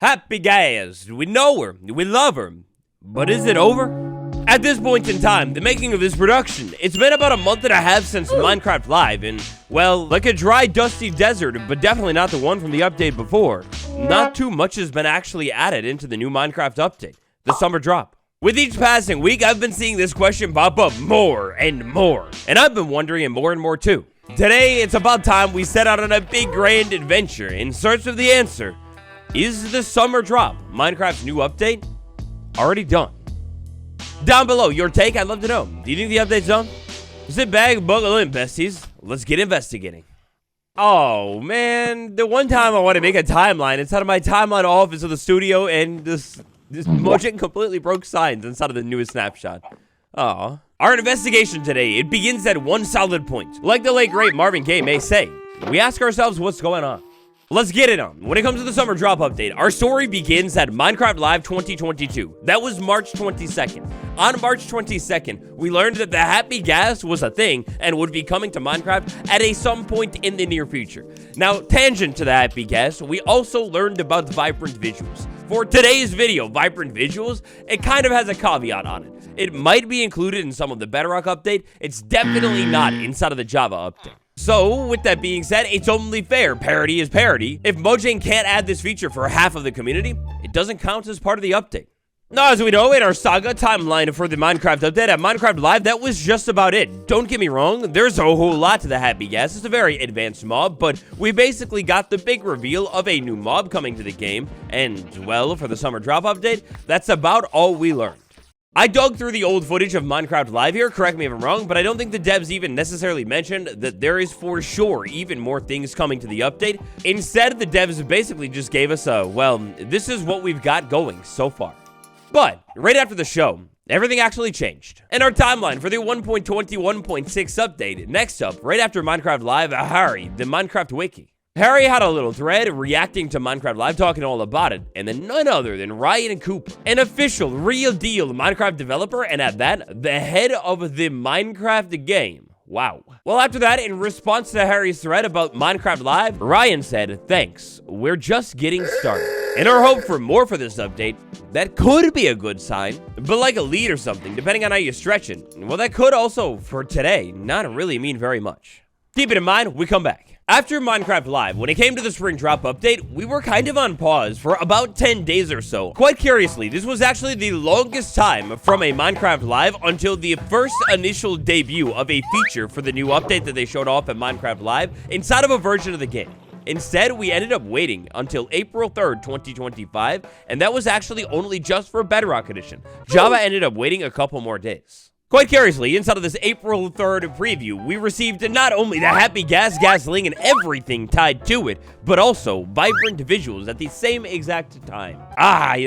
Happy gas. We know her. We love her. But is it over? At this point in time, the making of this production, it's been about a month and a half since Minecraft Live, and, well, like a dry, dusty desert, but definitely not the one from the update before, not too much has been actually added into the new Minecraft update, the summer drop. With each passing week, I've been seeing this question pop up more and more, and I've been wondering it more and more too. Today, it's about time we set out on a big grand adventure in search of the answer. Is the summer drop, Minecraft's new update, already done? Down below, your take, I'd love to know. Do you think the update's done? Sit back, buckle in, besties. Let's get investigating. Oh, man. The one time I want to make a timeline inside of my timeline office of the studio, and this mojang completely broke signs inside of the newest snapshot. Aw. Our investigation today, it begins at one solid point. Like the late great Marvin Gaye may say, we ask ourselves what's going on. Let's get it on. When it comes to the summer drop update, our story begins at Minecraft Live 2022. That was March 22nd. On March 22nd, we learned that the happy gas was a thing and would be coming to Minecraft at some point in the near future. Now, tangent to the happy gas, we also learned about vibrant visuals. For today's video, vibrant visuals, it kind of has a caveat on it. It might be included in some of the Bedrock update. It's definitely not inside of the Java update. So, with that being said, it's only fair. Parity is parity. If Mojang can't add this feature for half of the community, it doesn't count as part of the update. Now, as we know, in our saga timeline for the Minecraft update at Minecraft Live, that was just about it. Don't get me wrong, there's a whole lot to the happy gas. It's a very advanced mob, but we basically got the big reveal of a new mob coming to the game. And, well, for the summer drop update, that's about all we learned. I dug through the old footage of Minecraft Live here, correct me if I'm wrong, but I don't think the devs even necessarily mentioned that there is for sure even more things coming to the update. Instead, the devs basically just gave us a, well, this is what we've got going so far. But, right after the show, everything actually changed. And our timeline for the 1.21.6 update, next up, right after Minecraft Live, Harry, the Minecraft Wiki. Harry had a little thread reacting to Minecraft Live, talking all about it, and then none other than Ryan Cooper, an official, real deal Minecraft developer, and at that, the head of the Minecraft game. Wow. Well, after that, in response to Harry's thread about Minecraft Live, Ryan said, thanks, we're just getting started. In our hope for more for this update, that could be a good sign, but like a lead or something, depending on how you stretch it, well, that could also, for today, not really mean very much. Keep it in mind, we come back. After Minecraft Live, when it came to the spring drop update, we were kind of on pause for about 10 days or so. Quite curiously, this was actually the longest time from a Minecraft Live until the first initial debut of a feature for the new update that they showed off at Minecraft Live inside of a version of the game. Instead, we ended up waiting until April 3rd, 2025, and that was actually only just for Bedrock Edition. Java ended up waiting a couple more days. Quite curiously, inside of this April 3rd preview, we received not only the happy gasoline and everything tied to it, but also vibrant visuals at the same exact time.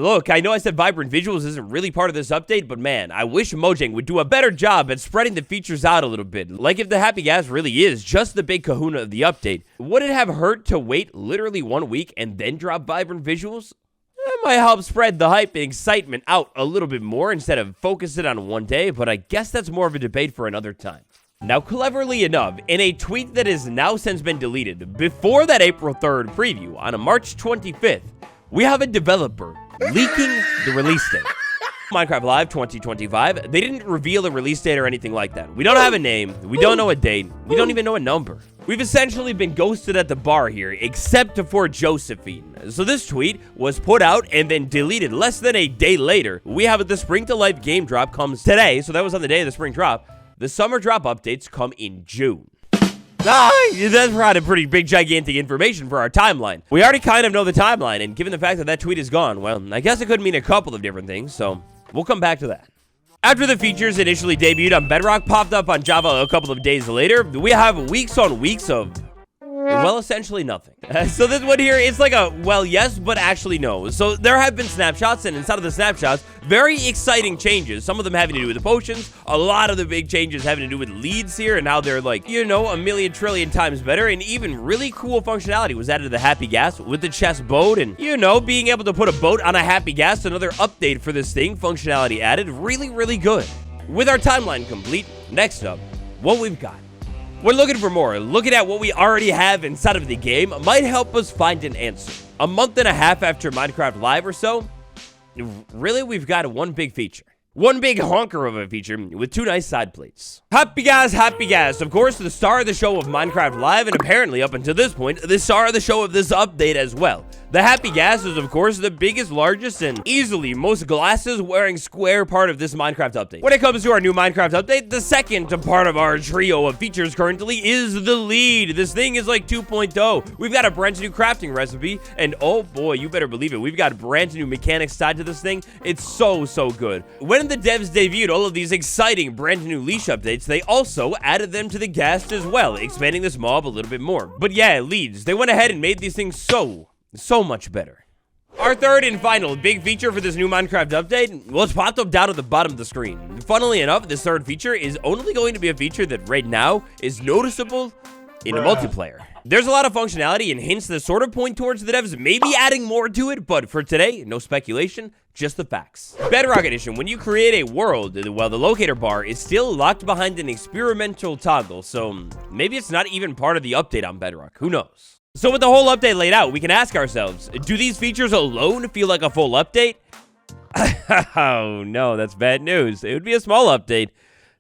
Look, I know I said vibrant visuals isn't really part of this update, but man, I wish Mojang would do a better job at spreading the features out a little bit. Like if the happy gas really is just the big kahuna of the update, would it have hurt to wait literally 1 week and then drop vibrant visuals? That might help spread the hype and excitement out a little bit more instead of focus it on one day, but I guess that's more of a debate for another time. Now, cleverly enough, in a tweet that has now since been deleted, before that April 3rd preview, on a March 25th, we have a developer leaking the release date. Minecraft Live 2025, they didn't reveal a release date or anything like that. We don't have a name, we don't know a date, we don't even know a number. We've essentially been ghosted at the bar here, except for Josephine. So this tweet was put out and then deleted less than a day later. We have the Spring to Life game drop comes today, so that was on the day of the spring drop. The summer drop updates come in June. That's probably pretty big, gigantic information for our timeline. We already kind of know the timeline, and given the fact that that tweet is gone, well, I guess it could mean a couple of different things, so we'll come back to that. After the features initially debuted on Bedrock, popped up on Java a couple of days later, we have weeks on weeks of, well, essentially nothing. So this one here, it's like a, well, yes, but actually no. So there have been snapshots, and inside of the snapshots, very exciting changes. Some of them having to do with the potions, a lot of the big changes having to do with leads here, and how they're like, you know, a million trillion times better, and even really cool functionality was added to the happy gas with the chest boat, and, you know, being able to put a boat on a happy gas, another update for this thing, functionality added, really, really good. With our timeline complete, next up, what we've got. We're looking for more. Looking at what we already have inside of the game might help us find an answer. a month and a half after Minecraft Live or so, really, we've got one big feature. One big honker of a feature with 2 nice side plates. Happy gas. Of course, the star of the show of Minecraft Live, and apparently up until this point, the star of the show of this update as well. The happy gas is, of course, the biggest, largest, and easily most glasses-wearing square part of this Minecraft update. When it comes to our new Minecraft update, the second part of our trio of features currently is the lead. This thing is like 2.0. We've got a brand new crafting recipe, and oh boy, you better believe it, we've got brand new mechanics tied to this thing. It's so good. When the devs debuted all of these exciting brand new leash updates, they also added them to the ghast as well, expanding this mob a little bit more. But yeah, leads, they went ahead and made these things so much better. Our third and final big feature for this new Minecraft update, well, it's popped up down at the bottom of the screen. Funnily enough, this third feature is only going to be a feature that right now is noticeable in a multiplayer. There's a lot of functionality and hints that sort of point towards the devs maybe adding more to it, but for today, no speculation, just the facts. Bedrock Edition, when you create a world, well, the locator bar is still locked behind an experimental toggle, so maybe it's not even part of the update on Bedrock, who knows? So with the whole update laid out, we can ask ourselves, do these features alone feel like a full update? Oh no, that's bad news. It would be a small update,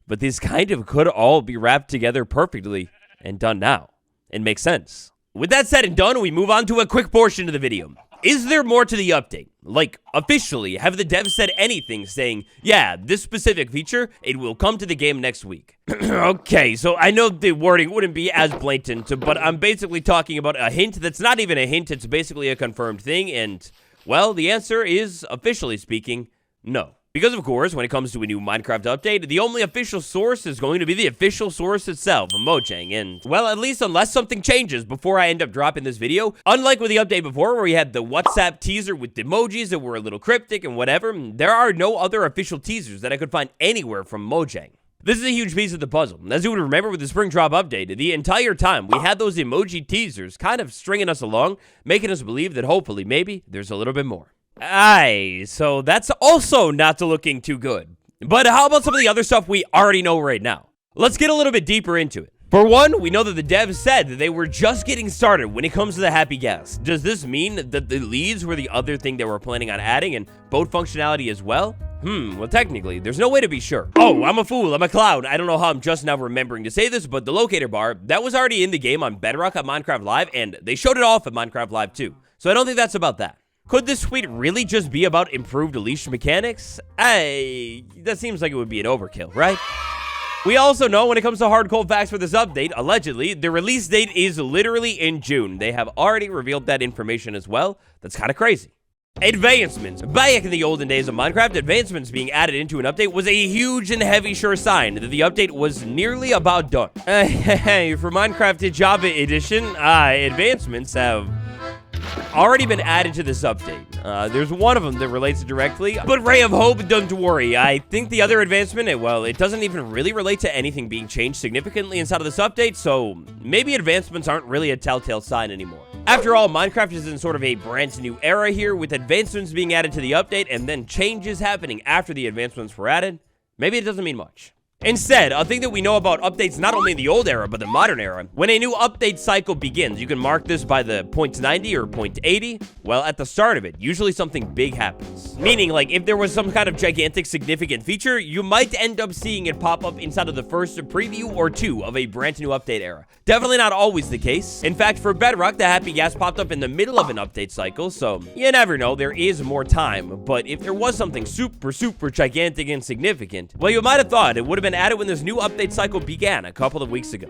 but these kind of could all be wrapped together perfectly and done now. It makes sense. With that said and done, we move on to a quick portion of the video. Is there more to the update? Like, officially, have the devs said anything saying, yeah, this specific feature, it will come to the game next week? Okay, so I know the wording wouldn't be as blatant, but I'm basically talking about a hint that's not even a hint, it's basically a confirmed thing, and, well, the answer is, officially speaking, no. Because, of course, when it comes to a new Minecraft update, the only official source is going to be the official source itself, Mojang. And, well, at least unless something changes before I end up dropping this video, unlike with the update before where we had the WhatsApp teaser with the emojis that were a little cryptic and whatever, there are no other official teasers that I could find anywhere from Mojang. This is a huge piece of the puzzle. As you would remember with the Spring Drop update, the entire time we had those emoji teasers kind of stringing us along, making us believe that hopefully, maybe, there's a little bit more. Aye, so that's also not looking too good. But how about some of the other stuff we already know right now? Let's get a little bit deeper into it. For one, we know that the devs said that they were just getting started when it comes to the happy gas. Does this mean that the leads were the other thing they were planning on adding and boat functionality as well? Well, technically, there's no way to be sure. Oh, I'm a fool, I'm a clown. I don't know how I'm just now remembering to say this, but the locator bar, that was already in the game on Bedrock on Minecraft Live, and they showed it off at Minecraft Live too. So I don't think that's about that. Could this tweet really just be about improved leash mechanics? That seems like it would be an overkill, right? We also know when it comes to hard cold facts for this update, allegedly, the release date is literally in June. They have already revealed that information as well. That's kind of crazy. Advancements. Back in the olden days of Minecraft, advancements being added into an update was a huge and heavy sure sign that the update was nearly about done. Hey, for Minecraft Java Edition, advancements have already been added to this update. There's one of them that relates directly, but Ray of Hope, don't worry. I think the other advancement, well, it doesn't even really relate to anything being changed significantly inside of this update, so maybe advancements aren't really a telltale sign anymore. After all, Minecraft is in sort of a brand new era here, with advancements being added to the update and then changes happening after the advancements were added. Maybe it doesn't mean much. Instead, a thing that we know about updates not only in the old era, but the modern era, when a new update cycle begins, you can mark this by the 0.90 or 0.80. Well, at the start of it, usually something big happens. Meaning, like, if there was some kind of gigantic significant feature, you might end up seeing it pop up inside of the first preview or two of a brand new update era. Definitely not always the case. In fact, for Bedrock, the happy gas popped up in the middle of an update cycle, so you never know, there is more time. But if there was something super gigantic and significant, well, you might have thought it would have been added when this new update cycle began a couple of weeks ago.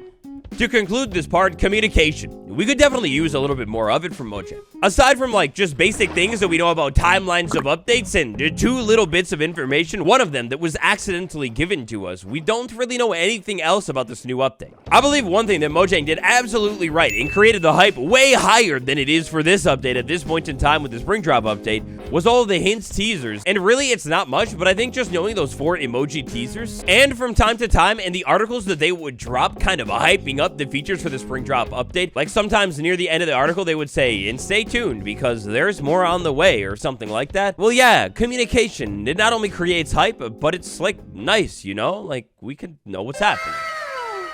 To conclude this part, communication. We could definitely use a little bit more of it from Mojang. Aside from like just basic things that we know about timelines of updates and 2 little bits of information, one of them that was accidentally given to us, we don't really know anything else about this new update. I believe one thing that Mojang did absolutely right and created the hype way higher than it is for this update at this point in time with the Spring Drop update was all of the hints, teasers, and really it's not much, but I think just knowing those 4 emoji teasers and from time to time and the articles that they would drop kind of hyping up the features for the Spring Drop update, like sometimes near the end of the article they would say, and stay tuned because there's more on the way or something like that. Well, yeah, communication, it not only creates hype, but it's like nice, you know, like we can know what's happening.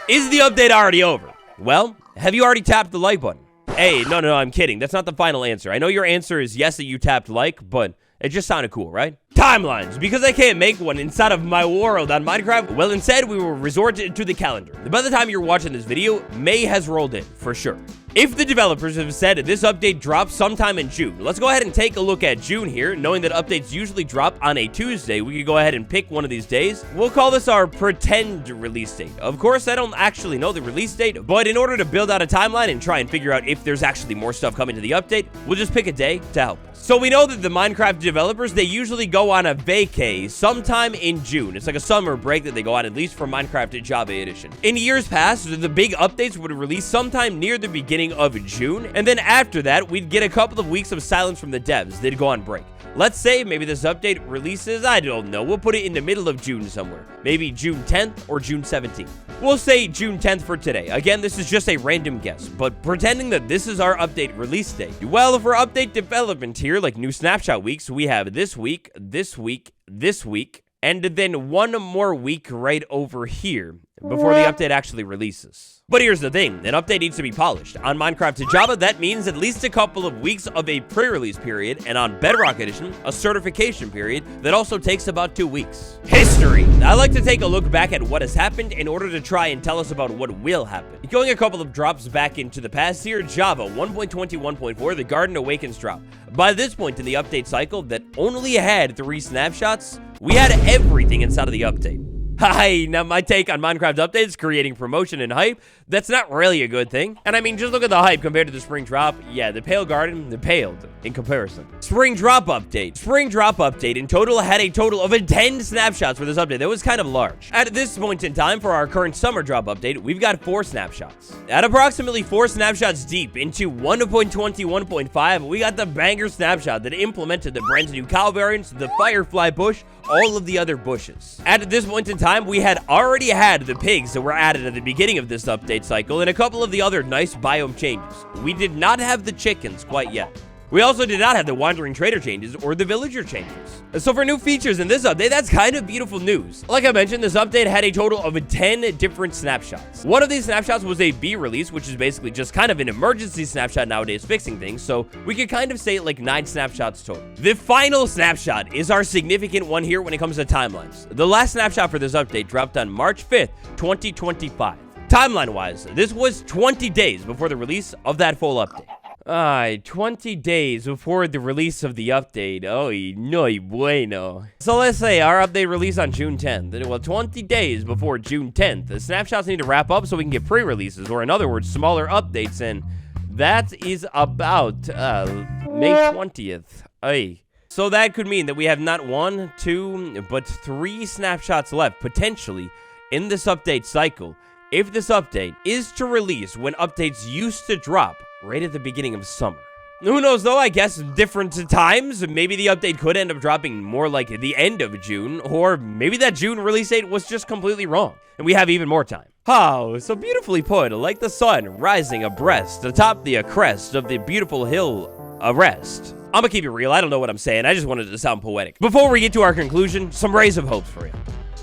Is the update already over? Well, have you already tapped the like button? Hey, no, I'm kidding. That's not the final answer. I know your answer is yes that you tapped like, but it just sounded cool, right? Timelines. Because I can't make one inside of my world on Minecraft, well, instead, we will resort to the calendar. By the time you're watching this video, May has rolled in, for sure. If the developers have said this update drops sometime in June, let's go ahead and take a look at June here. Knowing that updates usually drop on a Tuesday, we could go ahead and pick one of these days. We'll call this our pretend release date. Of course, I don't actually know the release date, but in order to build out a timeline and try and figure out if there's actually more stuff coming to the update, we'll just pick a day to help us. So we know that the Minecraft developers, they usually go on a vacay sometime in June. It's like a summer break that they go on, at least for Minecraft Java Edition. In years past, the big updates would release sometime near the beginning of June, and then after that, we'd get a couple of weeks of silence from the devs. They'd go on break. Let's say maybe this update releases, I don't know, we'll put it in the middle of June somewhere. Maybe June 10th or June 17th. We'll say June 10th for today. Again, this is just a random guess, but pretending that this is our update release date. Well, for update development here, like new snapshot weeks, we have this week, this week, this week, and then one more week right over here before the update actually releases. But here's the thing, an update needs to be polished. On Minecraft Java, that means at least a couple of weeks of a pre-release period, and on Bedrock Edition, a certification period that also takes about 2 weeks. History. I like to take a look back at what has happened in order to try and tell us about what will happen. Going a couple of drops back into the past here, Java 1.20.1.4, the Garden Awakens drop. By this point in the update cycle that only had 3 snapshots, we had everything inside of the update. Hi, now my take on Minecraft updates, creating promotion and hype, that's not really a good thing. And I mean, just look at the hype compared to the Spring Drop. Yeah, the Pale Garden, the paled in comparison. Spring Drop update. Spring Drop update in total had a total of 10 snapshots for this update. That was kind of large. At this point in time, for our current Summer Drop update, we've got 4 snapshots. At approximately 4 snapshots deep into 1.21.5, we got the banger snapshot that implemented the brand new cow variants, the Firefly bush, all of the other bushes. At this point in time, we had already had the pigs that were added at the beginning of this update cycle and a couple of the other nice biome changes. We did not have the chickens quite yet. We also did not have the Wandering Trader changes or the Villager changes. So for new features in this update, that's kind of beautiful news. Like I mentioned, this update had a total of 10 different snapshots. One of these snapshots was a B release, which is basically just kind of an emergency snapshot nowadays fixing things, so we could kind of say like 9 snapshots total. The final snapshot is our significant one here when it comes to timelines. The last snapshot for this update dropped on March 5th, 2025. Timeline-wise, this was 20 days before the release of that full update. 20 days before the release of the update. Oy, no bueno. So let's say our update released on June 10th. Well, 20 days before June 10th, the snapshots need to wrap up so we can get pre-releases, or in other words, smaller updates, and that is about May 20th. Oy. So that could mean that we have not 1, 2, but 3 snapshots left, potentially, in this update cycle. If this update is to release when updates used to drop right at the beginning of summer. Who knows though, I guess different times. Maybe the update could end up dropping more like the end of June, or maybe that June release date was just completely wrong, and we have even more time. Oh, so beautifully put, like the sun rising abreast atop the crest of the beautiful hill arrest. I'm gonna keep it real, I don't know what I'm saying, I just wanted it to sound poetic. Before we get to our conclusion, some rays of hope for you.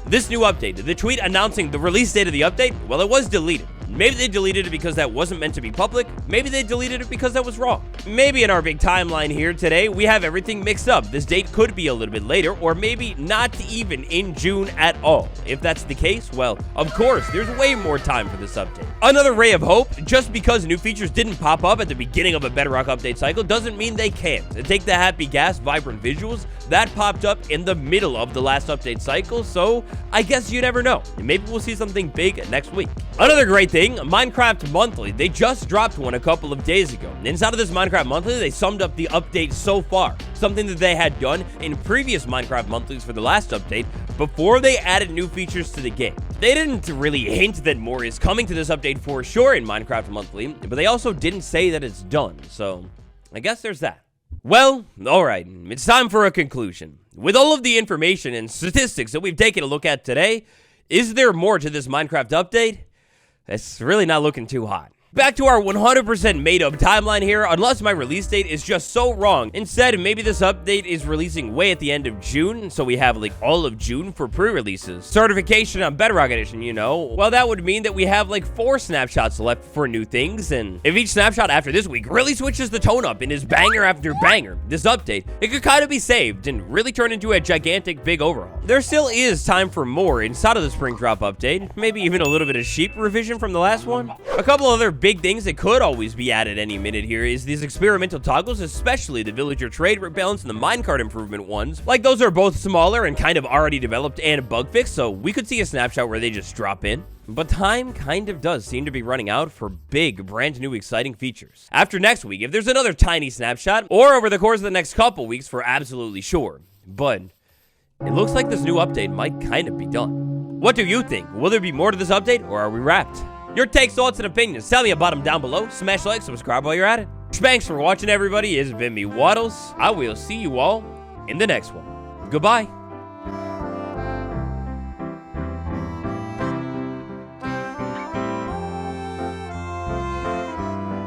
This new update, the tweet announcing the release date of the update, well, it was deleted. Maybe they deleted it because that wasn't meant to be public. Maybe they deleted it because that was wrong. Maybe in our big timeline here today, we have everything mixed up. This date could be a little bit later, or maybe not even in June at all. If that's the case, well, of course, there's way more time for this update. Another ray of hope, just because new features didn't pop up at the beginning of a Bedrock update cycle doesn't mean they can't. Take the Happy Gas vibrant visuals, that popped up in the middle of the last update cycle, so I guess you never know. Maybe we'll see something big next week. Another great thing, Minecraft Monthly. They just dropped one a couple of days ago. Inside of this Minecraft Monthly, they summed up the update so far, something that they had done in previous Minecraft Monthlies for the last update before they added new features to the game. They didn't really hint that more is coming to this update for sure in Minecraft Monthly, but they also didn't say that it's done, so I guess there's that. Well, alright, it's time for a conclusion. With all of the information and statistics that we've taken a look at today, is there more to this Minecraft update? It's really not looking too hot. Back to our 100% made up timeline here, unless my release date is just so wrong. Instead, maybe this update is releasing way at the end of June, so we have like all of June for pre-releases. Certification on Bedrock Edition, you know? Well, that would mean that we have like 4 snapshots left for new things, and if each snapshot after this week really switches the tone up and is banger after banger, this update, it could kind of be saved and really turn into a gigantic big overhaul. There still is time for more inside of the Spring Drop update, maybe even a little bit of sheep revision from the last one. A couple other big things that could always be added any minute here is these experimental toggles, especially the villager trade balance and the minecart improvement ones. Like, those are both smaller and kind of already developed and bug fixed, so we could see a snapshot where they just drop in. But time kind of does seem to be running out for big, brand new, exciting features. After next week, if there's another tiny snapshot, or over the course of the next couple weeks for absolutely sure. But it looks like this new update might kind of be done. What do you think? Will there be more to this update, or are we wrapped? Your takes, thoughts, and opinions, tell me about them down below. Smash like, subscribe while you're at it. Thanks for watching, everybody. It's been me, Waddles. I will see you all in the next one. Goodbye.